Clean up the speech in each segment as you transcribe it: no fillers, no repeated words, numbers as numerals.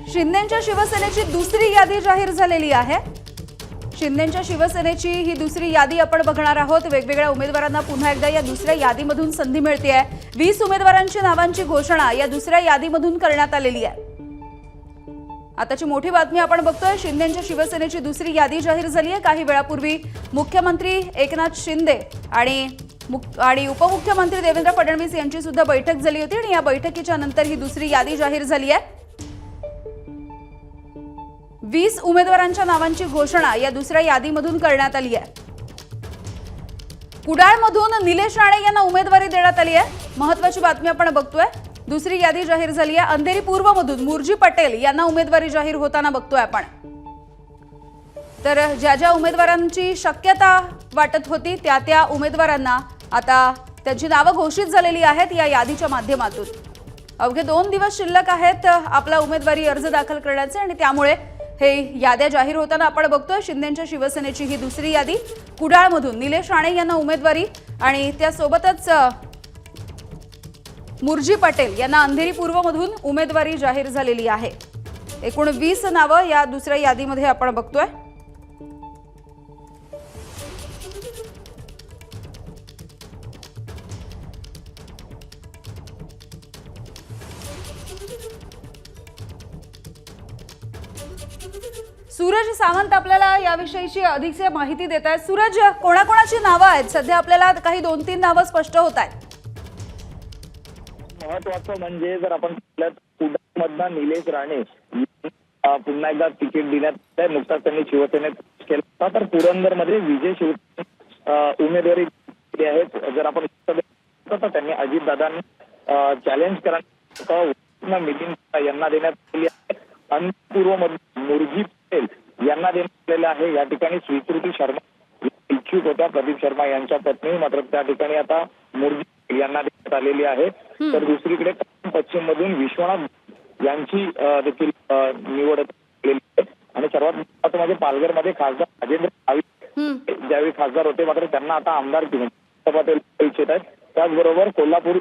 शिंदेच्या शिवसेनेची दुसरी यादी जाहीर झालेली आहे। शिंदेच्या शिवसेनेची ही दुसरी यादी आपण बघणार आहोत। वेगवेगळ्या उमेदवारांना पुन्हा एकदा या दुसऱ्या यादीमधून संधी मिळतेय। 20 उमेदवारांची नावांची घोषणा या दुसऱ्या यादीमधून करण्यात आलेली आहे। आताची मोठी बातमी आपण बघतोय, शिंदेच्या शिवसेनेची दुसरी यादी जाहीर झाली आहे। काही वेळापूर्वी मुख्यमंत्री एकनाथ शिंदे आणि उपमुख्यमंत्री देवेंद्र फडणवीस यांची सुद्धा बैठक झाली होती आणि या बैठकीच्या नंतर ही दुसरी यादी जाहीर झाली आहे। 20 उमेदवारांच्या नावांची घोषणा या दुसऱ्या यादीमधून करण्यात आली आहे। कुडाळमधून निलेश राणे यांना उमेदवारी देण्यात आली आहे। महत्त्वाची बातमी आपण बघतोय, दुसरी यादी जाहीर झाली आहे। अंधेरी पूर्वमधून मुरजी पटेल यांना उमेदवारी जाहीर होताना बघतोय आपण। तर ज्या उमेदवारांची शक्यता वाटत होती त्या उमेदवारांना आता त्यांची नावं घोषित झालेली आहेत या यादीच्या माध्यमातून। अवघे 2 दिवस शिल्लक आहेत आपला उमेदवारी अर्ज दाखल करण्याचे आणि त्यामुळे हे याद्या जाहीर होताना आपण बघतोय। शिंदेच्या शिवसेनेची ही दुसरी यादी, कुडाळमधून निलेश राणे यांना उमेदवारी आणि त्यासोबतच मुरजी पटेल यांना अंधेरी पूर्वमधून उमेदवारी जाहीर झालेली आहे। एकूण 20 नावं या दुसऱ्या यादीमध्ये आपण बघतोय। सूरज सावंत आपल्याला याविषयीची अधिक माहिती देत आहेत। सूरज, कोणाकोणाची नावं आहेत सध्या? आपल्याला काही 2-3 नावं स्पष्ट होत आहेत। महत्वाचं म्हणजे जर आपण कुडाळमधनं निलेश राणे पुन्हा एकदा तिकीट देण्यात नुकताच त्यांनी शिवसेनेत केलं होता, तर पुरंदरमध्ये विजय शिवसेने उमेदवारी दिली आहे। जर आपण तर त्यांनी अजितदादांना चॅलेंज करण्यात मिलिंद यांना देण्यात आलेली आहे। पूर्वमध्ये मुरजी पटेल यांना देण्यात आलेलं आहे। या ठिकाणी स्वीकृती शर्मा इच्छुक होत्या, प्रदीप शर्मा यांच्या पत्नी, मात्र त्या ठिकाणी आता मुरजी यांना देण्यात आलेली आहे। तर दुसरीकडे पश्चिम मधून विश्वनाथ यांची देखील निवड केलेली आहे आणि सर्वात महत्त्वाचं म्हणजे पालघरमध्ये खासदार राजेंद्र गावित ज्यावेळी खासदार होते मात्र त्यांना आता आमदार इच्छित आहेत। त्याचबरोबर कोल्हापूर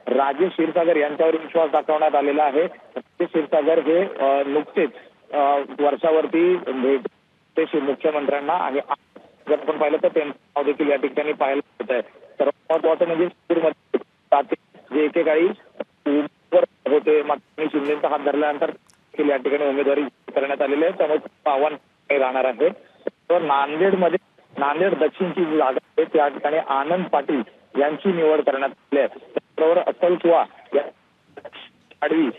राजेश क्षीरसागर यांच्यावर विश्वास दाखवण्यात आलेला आहे। राजेश क्षीरसागर हे नुकतेच वर्षावरती भेट ते मुख्यमंत्र्यांना आणि जर आपण पाहिलं तर त्यांचं नाव देखील या ठिकाणी पाहायला होत आहे। सर्वात महत्वाचं म्हणजे जे एकेकाळी होते मात्र शिंदेचा हात धरल्यानंतर या ठिकाणी उमेदवारी करण्यात आलेली आहे, त्यामुळे आव्हान राहणार आहे। तर नांदेड दक्षिणची जी जागा आहे त्या ठिकाणी आनंद पाटील यांची निवड करण्यात आली आहे। त्याचबरोबर अतल कुआ या आडवी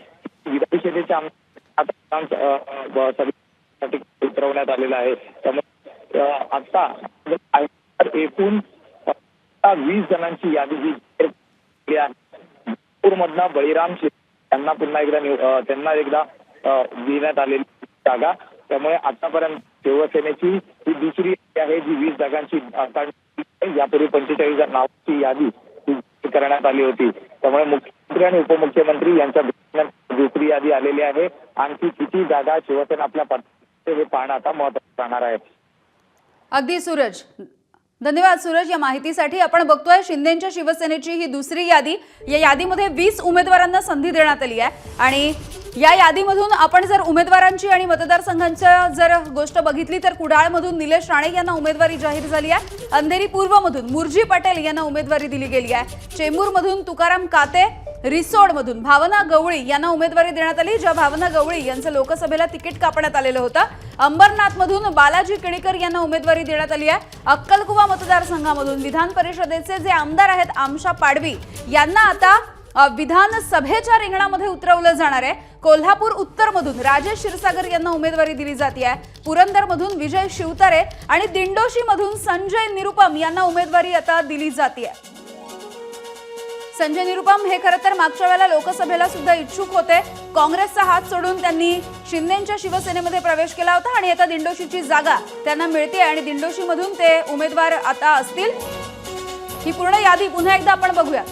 विधानसभेच्या उतरवण्यात आलेला आहे। त्यामुळे आता एकूण 20 जणांची यादी जी नागपूरमधनं बळीराम यांना पुन्हा एकदा देण्यात आलेली जागा। त्यामुळे आतापर्यंत शिवसेनेची ही दुसरी आहे जी 20 जागांची यापूर्वी 45 नावांची यादी करण्यात आली होती। त्यामुळे मुख्यमंत्री आणि उपमुख्यमंत्री यांच्या दुसरी यादी आलेली आहे। आणखी किती जागा शिवसेना आपल्या पक्षाचे हे पाहणं आता महत्त्वाचं राहणार आहे। अगदी सूरज, धन्यवाद सूरज या माहितीसाठी। आपण बघतोय शिंदेच्या शिवसेनेची ही दुसरी यादी, या यादीमध्ये 20 उमेदवारांना संधी देण्यात आली आहे आणि या यादीमधून आपण जर उमेदवारांची आणि मतदारसंघांच्या जर गोष्ट बघितली तर कुडाळमधून निलेश राणे यांना उमेदवारी जाहीर झाली आहे। अंधेरी पूर्वमधून मुरजी पटेल यांना उमेदवारी दिली गेली आहे। चेंबूरमधून तुकाराम काते, रिसोडमधून भावना गवळी यांना उमेदवारी देण्यात आली, ज्या भावना गवळी यांचं लोकसभेला तिकीट कापण्यात आलेलं होतं। अंबरनाथमधून बालाजी केणीकर यांना उमेदवारी देण्यात आली आहे। अक्कलकुवा मतदारसंघामधून विधान परिषदेचे जे आमदार आहेत आमशा पाडवी यांना आता विधानसभेच्या रिंगणामध्ये उतरवलं जाणार आहे। कोल्हापूर उत्तरमधून राजेश क्षीरसागर यांना उमेदवारी दिली जाते आहे। पुरंदरमधून विजय शिवतारे आणि दिंडोशीमधून संजय निरुपम यांना उमेदवारी आता दिली जाते आहे। संजय निरुपम हे खरं तर मागच्या वेळेला लोकसभेला सुद्धा इच्छुक होते, काँग्रेसचा हात सोडून त्यांनी शिंदेच्या शिवसेनेमध्ये प्रवेश केला होता आणि आता दिंडोशीची जागा त्यांना मिळते आणि दिंडोशीमधून ते उमेदवार आता असतील। ही पूर्ण यादी पुन्हा एकदा आपण बघूया।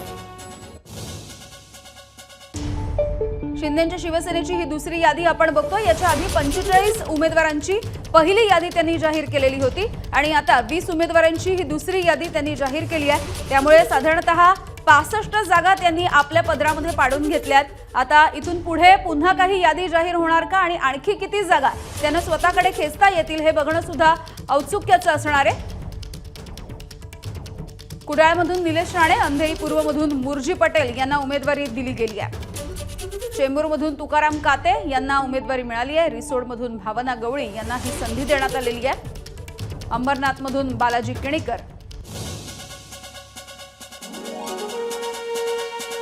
शिंदेच्या शिवसेनेची ही दुसरी यादी आपण बघतो। याच्या आधी 45 उमेदवारांची पहिली यादी त्यांनी जाहीर केलेली होती आणि आता 20 उमेदवारांची ही दुसरी यादी त्यांनी जाहीर केली आहे। त्यामुळे साधारणतः 65 जागा त्यांनी आपल्या पदरामध्ये पाडून घेतल्यात. आता इथून पुढे पुन्हा काही यादी जाहीर होणार का आणि आणखी किती जागा त्यांना स्वतःकडे खेचता येतील हे बघणं सुद्धा औत्सुक्याचं असणार आहे. कुडाळमधून निलेश राणे, अंधेरी पूर्वमधून मुरजी पटेल यांना उमेदवारी दिली गेली आहे. चेंबूरमधून तुकाराम काते यांना उमेदवारी मिळाली आहे. रिसोडमधून भावना गवळी यांना ही संधी देण्यात आलेली आहे. अंबरनाथमधून बालाजी किणीकर.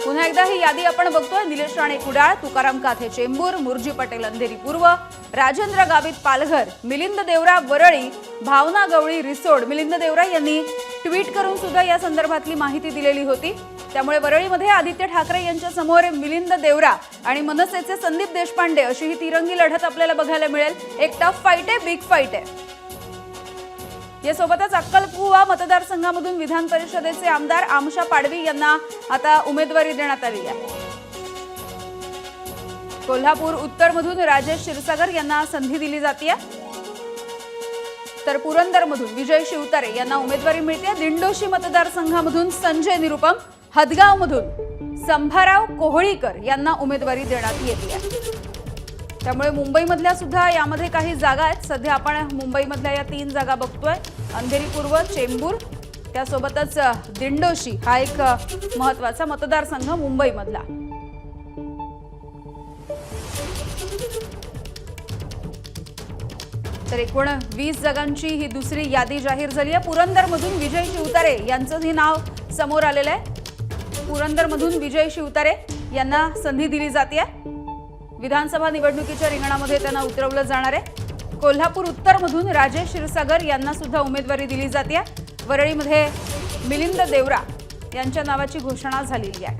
पुन्हा एकदा ही यादी आपण बघतोय. निलेश राणे कुडाळ, तुकाराम काते चेंबूर, मुरजी पटेल अंधेरी पूर्व, राजेंद्र गावित पालघर, मिलिंद देवरा वरळी, भावना गवळी रिसोड. मिलिंद देवरा यांनी ट्विट करून सुद्धा या संदर्भातली माहिती दिलेली होती. त्यामुळे वरळीमध्ये आदित्य ठाकरे यांच्या समोर मिलिंद देवरा आणि मनसेचे संदीप देशपांडे अशी ही तिरंगी लढत आपल्याला बघायला मिळेल. एक टफ फाईट आहे, बिग फाईट आहे. यासोबतच अक्कलकुवा मतदारसंघामधून विधान परिषदेचे आमदार आमशा पाडवी यांना आता उमेदवारी देण्यात आली आहे. कोल्हापूर उत्तरमधून राजेश क्षीरसागर यांना संधी दिली जाते. तर पुरंदरमधून विजय शिवतारे यांना उमेदवारी मिळते. दिंडोशी मतदारसंघामधून संजय निरुपम, हदगावमधून संभाराव कोहळीकर यांना उमेदवारी देण्यात येते. त्यामुळे मुंबईमधल्या सुद्धा यामध्ये काही जागा आहेत. सध्या आपण मुंबईमधल्या या 3 जागा बघतोय. अंधेरी पूर्व, चेंबूर, त्यासोबतच दिंडोशी हा एक महत्वाचा मतदारसंघ मुंबईमधला. तर एकूण 20 जागांची ही दुसरी यादी जाहीर झाली आहे. पुरंदरमधून विजय शिवतारे यांचंही नाव समोर आलेलं आहे. पुरंदरमधून विजय शिवतारे यांना संधी दिली जाते. विधानसभा निवडणुकीच्या रिंगणामध्ये त्यांना उतरवलं जाणार आहे. कोल्हापूर उत्तरमधून राजेश क्षीरसागर यांना सुद्धा उमेदवारी दिली जाते. वरळीमध्ये मिलिंद देवरा यांच्या नावाची घोषणा झालेली आहे.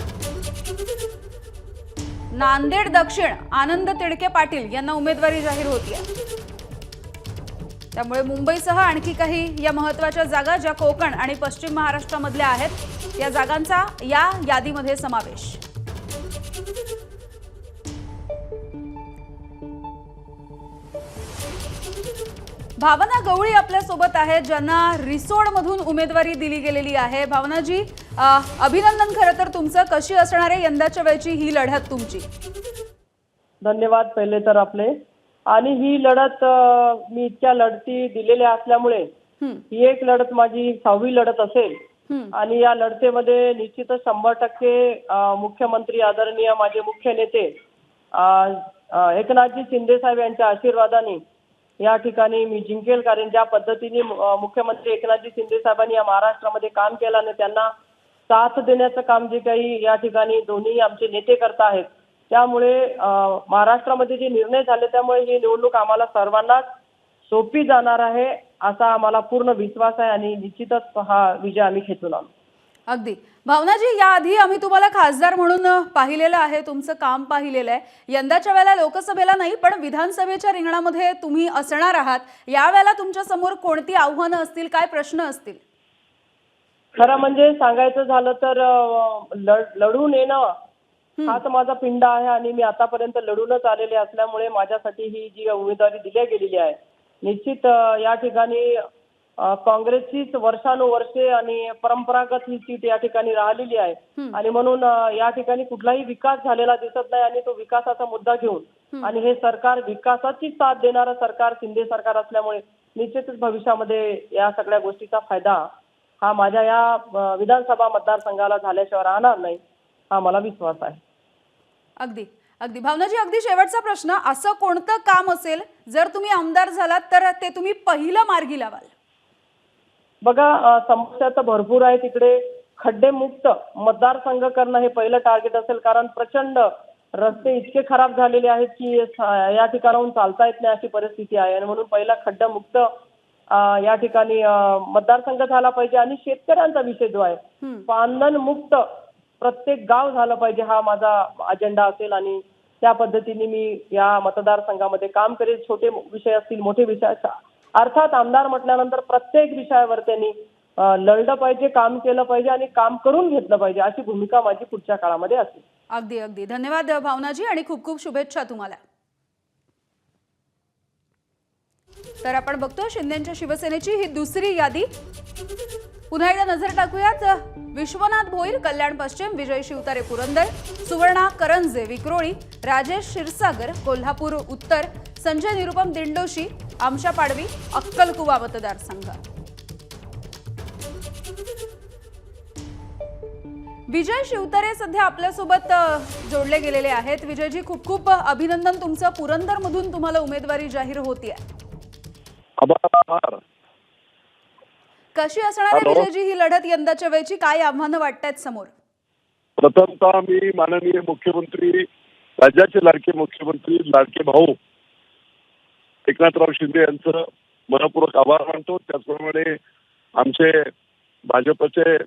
नांदेड दक्षिण आनंद तिडके पाटील यांना उमेदवारी जाहीर होतीये. त्यामुळे मुंबईसह आणखी काही या महत्त्वाच्या जागा ज्या कोकण आणि पश्चिम महाराष्ट्रामधल्या आहेत या जागांचा या यादीमध्ये समावेश. भावना गवळी आपल्या सोबत आहेत ज्यांना रिसोडमधून उमेदवारी दिली गेलेली आहे. भावनाजी, अभिनंदन खरं तर तुमचं. कशी असणार आहे यंदाच्या वेळची ही लढत तुमची? धन्यवाद पहिले तर आपले. आणि ही लढत मी इतक्या लढती दिलेल्या असल्यामुळे ही एक लढत माझी 6वी लढत असेल. आणि या लढतीमध्ये निश्चितच 100% मुख्यमंत्री आदरणीय माझे मुख्य नेते एकनाथजी शिंदे साहेब यांच्या आशीर्वादाने या ठिकाणी मी जिंकेल. कारण ज्या पद्धतीने मुख्यमंत्री एकनाथजी शिंदे साहेबांनी या महाराष्ट्रामध्ये काम केलं आणि त्यांना साथ देण्याचं काम जे काही या ठिकाणी दोन्ही आमचे नेते करत आहेत, त्यामुळे महाराष्ट्रामध्ये जे निर्णय झाले त्यामुळे ही निवडणूक आम्हाला सर्वांनाच सोपी जाणार आहे असा आम्हाला पूर्ण विश्वास आहे आणि निश्चितच हा विजय आम्ही खेचून आणू. अगदी. भावनाजी, याआधी आम्ही तुम्हाला खासदार म्हणून पाहिलेलं आहे, तुमचं काम पाहिलेलं आहे. यंदाच्या वेळेला लोकसभेला नाही पण विधानसभेच्या रिंगणामध्ये तुम्ही असणार आहात. यावेळेला तुमच्या समोर कोणती आव्हानं असतील, काय प्रश्न असतील? खरं म्हणजे सांगायचं झालं तर लढून येणं हाच माझा पिंड आहे आणि मी आतापर्यंत लढूनच आलेले असल्यामुळे माझ्यासाठी ही जी उमेदवारी दिली गेलेली आहे निश्चित या ठिकाणी काँग्रेसचीच वर्षानुवर्षे आणि परंपरागत ही सीट या ठिकाणी राहिलेली आहे आणि म्हणून या ठिकाणी कुठलाही विकास झालेला दिसत नाही आणि तो विकासाचा मुद्दा घेऊन आणि हे सरकार विकासाची साथ देणारं सरकार शिंदे सरकार असल्यामुळे निश्चितच भविष्यामध्ये या सगळ्या गोष्टीचा फायदा हा माझ्या या विधानसभा मतदारसंघाला झाल्याशिवाय राहणार नाही हा मला विश्वास आहे. अगदी अगदी. भावनाजी, अगदी शेवटचा प्रश्न, असं कोणतं काम असेल जर तुम्ही आमदार झालात तर ते तुम्ही पहिलं मार्गी लावाल? बघा, समस्या तर भरपूर आहे. तिकडे खड्डेमुक्त मतदारसंघ करणं हे पहिलं टार्गेट असेल. कारण प्रचंड रस्ते इतके खराब झालेले आहेत की या ठिकाणाहून चालता येत नाही अशी परिस्थिती आहे आणि म्हणून पहिला खड्डामुक्त या ठिकाणी मतदारसंघ झाला पाहिजे. आणि शेतकऱ्यांचा विषय जो आहे पांदन मुक्त प्रत्येक गाव झालं पाहिजे हा माझा अजेंडा असेल आणि त्या पद्धतीने मी या मतदारसंघामध्ये काम करेल. छोटे विषय असतील, मोठे विषय, अर्थात आमदार म्हटल्यानंतर प्रत्येक विषयावर त्यांनी लढलं पाहिजे, काम केलं पाहिजे आणि काम करून घेतलं पाहिजे अशी भूमिका माझी पुढच्या काळामध्ये असेल. अगदी अगदी. धन्यवाद भावनाजी आणि खूप खूप शुभेच्छा तुम्हाला. तर आपण बघतो शिंदेच्या शिवसेनेची ही दुसरी यादी. पुन्हा एकदा नजर टाकूयात विश्वनाथ भोईर कल्याण पश्चिम, विजय शिवतारे पुरंदर, सुवर्णा करंजे विक्रोळी, राजेश क्षीरसागर कोल्हापूर उत्तर, संजय निरुपम दिंडोशी आमशा पाडवी अक्कलकुवा मतदारसंघ। विजय शिवतारे सध्या आपल्यासोबत जोडले गेलेले आहेत। विजयजी, खूप खूप अभिनंदन तुमचं, पुरंदर मधून तुम्हाला उमेदवारी जाहीर होतीये। कशी असणार आहे विजयजी ही लढत यंदाच्या वेळची, काय आव्हानं वाटतायत समोर? प्रथमतः मी माननीय मुख्यमंत्री, राज्याचे लाडके मुख्यमंत्री, लाडके भाऊ एकनाथराव शिंदे यांचं मनपूर्वक आभार मानतो। त्याचप्रमाणे आमचे भाजपचे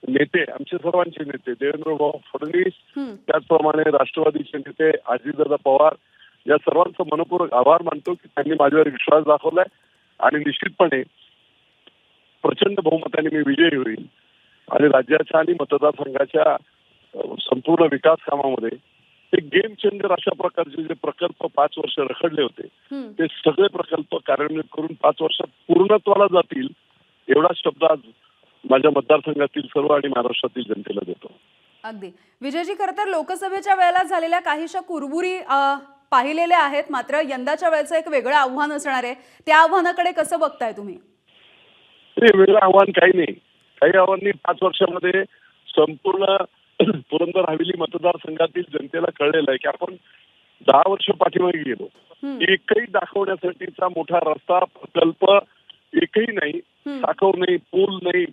नेते, आमचे सर्वांचे नेते देवेंद्र फडणवीस, त्याचप्रमाणे राष्ट्रवादीचे नेते अजितदादा पवार, या सर्वांचं मनपूर्वक आभार मानतो की त्यांनी माझ्यावर विश्वास दाखवलाय आणि निश्चितपणे प्रचंड बहुमताने मी विजयी होईल आणि राज्याच्या आणि मतदारसंघाच्या संपूर्ण विकास कामामध्ये एक गेम चेंजर अशा प्रकारचे जे प्रकल्प 5 वर्ष रखडले होते ते सगळे प्रकल्प कार्यान्वित करून 5 वर्षात पूर्णत्वाला जातील, एवढा शब्द आज माझ्या मतदारसंघातील सर्व आणि महाराष्ट्रातील जनतेला देतो। अगदी विजयजी, खरं तर लोकसभेच्या वेळेला झालेल्या काहीशा कुरबुरी पाहिलेल्या आहेत, मात्र यंदाच्या वेळेचं एक वेगळं आव्हान असणार आहे, त्या आव्हानाकडे कसं बघताय तुम्ही? वेगळं आव्हान काही नाही, काही आव्हानांनी 5 वर्षामध्ये संपूर्ण पुरंदर हवेली मतदारसंघातील जनतेला कळलेलं आहे की आपण 10 वर्ष पाठीमागे गेलो, एकही दाखवण्यासाठीचा मोठा रस्ता प्रकल्प एकही नाही, साखर नाही, पूल नाही,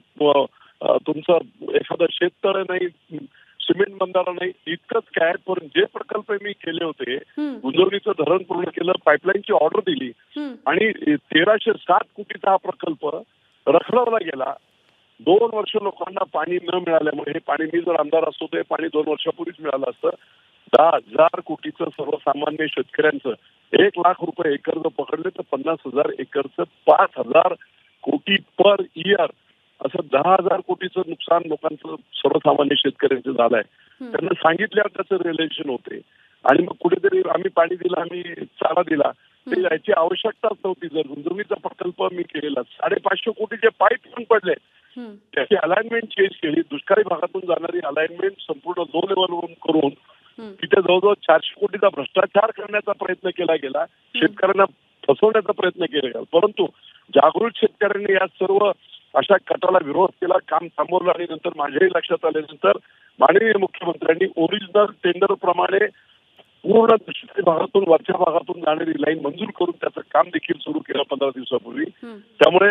तुमचं एखादं शेततळ नाही, सिमेंट बंधारा नाही, इतकंच काय पण जे प्रकल्प मी केले होते, गुंजवणीचं धरण पूर्ण केलं, पाईपलाईनची ऑर्डर दिली आणि 1307 कोटीचा हा प्रकल्प रखडवला गेला। 2 वर्ष लोकांना पाणी न मिळाल्यामुळे, हे पाणी मी जर आमदार असतो ते पाणी 2 वर्षापूर्वीच मिळालं असतं। 10,000 कोटीचं सर्वसामान्य शेतकऱ्यांचं 1 लाख रुपये एकर जर पकडले तर 50,000 एकरचं 5,000 कोटी पर इयर, असं 10,000 कोटीचं नुकसान लोकांचं सर्वसामान्य शेतकऱ्यांचं झालंय। त्यांना सांगितल्यावर त्याचं रिलेशन होते आणि मग कुठेतरी आम्ही पाणी दिलं, आम्ही चारा दिला, ते याची आवश्यकताच नव्हती। जर गुंजवणीचा प्रकल्प मी केलेला 550 कोटीचे पाईप पण पडले, त्याची अलाइनमेंट चेंज केली, दुष्काळी भागातून जाणारी अलाइनमेंट संपूर्ण 2 लेवलवरून करून तिथे जवळजवळ 400 कोटीचा भ्रष्टाचार करण्याचा प्रयत्न केला गेला, शेतकऱ्यांना फसवण्याचा प्रयत्न केला गेला। परंतु जागृत शेतकऱ्यांनी या सर्व अशा कटाला विरोध केला, काम थांबवलं आणि नंतर माझ्याही लक्षात आल्यानंतर माननीय मुख्यमंत्र्यांनी ओरिजिनल टेंडर प्रमाणे पूर्ण दुष्काळी भागातून वरच्या भागातून जाणारी लाईन मंजूर करून त्याचं काम देखील सुरू केलं 15 दिवसापूर्वी। त्यामुळे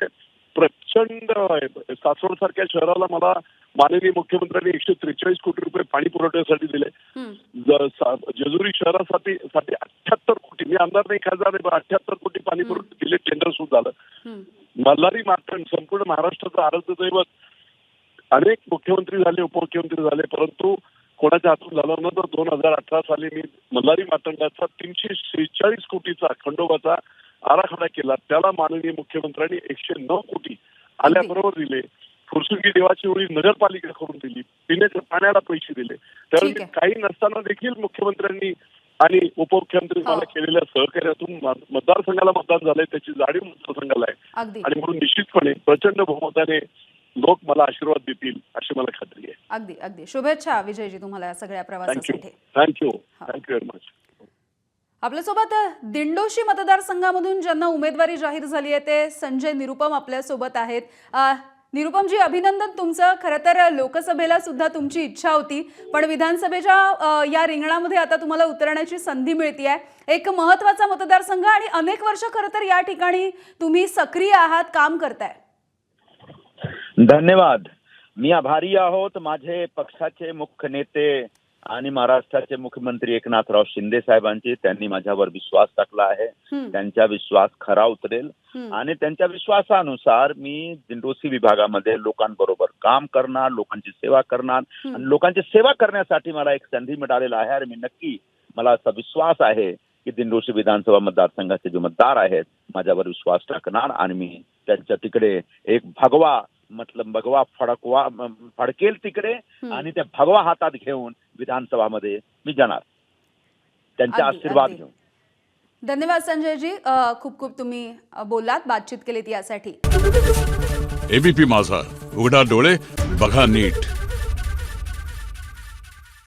प्रचंड सासवड सारख्या शहराला मला माननीय मुख्यमंत्र्यांनी 143 कोटी रुपये पाणी पुरवठ्यासाठी दिले। जेजुरी शहरासाठी 78 कोटी, मी आमदार नाही खासदार नाही, 78 कोटी पाणी पुरवठा दिले, टेंडर सुरू झालं। मल्हारी मार्तंड संपूर्ण महाराष्ट्राचं आराध्य दैवत, अनेक मुख्यमंत्री झाले, उपमुख्यमंत्री झाले, परंतु कोणाच्या हातून झालं नंतर 2018 साली मी मल्हारी मार्तंडाचा 346 कोटीचा खंडोबाचा आराखडा केला, त्याला माननीय मुख्यमंत्र्यांनी 109 कोटी आल्याबरोबर दिले। फुरसुंगी देवाची ओळी नगरपालिका करून दिली, पिण्याच्या पाण्याला पैसे दिले। त्यावेळी काही नसताना देखील मुख्यमंत्र्यांनी आणि उपमुख्यमंत्री मला केलेल्या सहकार्यातून मतदारसंघाला मतदान झालंय, त्याची जाणीव मतदारसंघाला आहे आणि म्हणून निश्चितपणे प्रचंड बहुमताने लोक मला आशीर्वाद देतील अशी मला खात्री आहे। अगदी अगदी शुभेच्छा विजयजी तुम्हाला या सगळ्या प्रवासासाठी। Thank you very much. आपल्यासोबत दिंडोशी मतदारसंघामधून ज्यांना उमेदवारी जाहीर झाली आहे ते संजय निरुपम आपल्यासोबत आहेत। निरुपमजी, अभिनंदन तुमचं। खरं तर लोकसभेला सुद्धा तुमची इच्छा होती, पण विधानसभेच्या या रिंगणामध्ये आता तुम्हाला उतरण्याची संधी मिळतेय। एक महत्त्वाचा मतदारसंघ आणि अनेक वर्ष खरं तर या ठिकाणी तुम्ही सक्रिय आहात, काम करताय। धन्यवाद। मी आभारी आहोत माझे पक्षाचे मुख्य नेते आणि महाराष्ट्राचे मुख्यमंत्री एकनाथराव शिंदे साहेबांचे। त्यांनी माझ्यावर विश्वास टाकला आहे, त्यांचा विश्वास खरा उतरेल आणि त्यांच्या विश्वासानुसार मी दिंडोशी विभागामध्ये लोकांबरोबर काम करणार, लोकांची सेवा करणार आणि लोकांची सेवा करण्यासाठी मला एक संधी मिळालेला आहे आणि मी नक्की, मला असा विश्वास आहे की दिंडोशी विधानसभा मतदारसंघाचे जे मतदार आहेत माझ्यावर विश्वास टाकणार आणि मी त्यांच्या तिकडे एक भगवा फडकेल तिकडे आणि त्या भगवा हातात घेऊन विधानसभामध्ये मी जाणार, त्यांचा आशीर्वाद घेऊन। धन्यवाद संजयजी, खूप खूप तुम्ही बोललात, बातचीत केलीत यासाठी। एबीपी माझा, उघडा डोळे बघा नीट.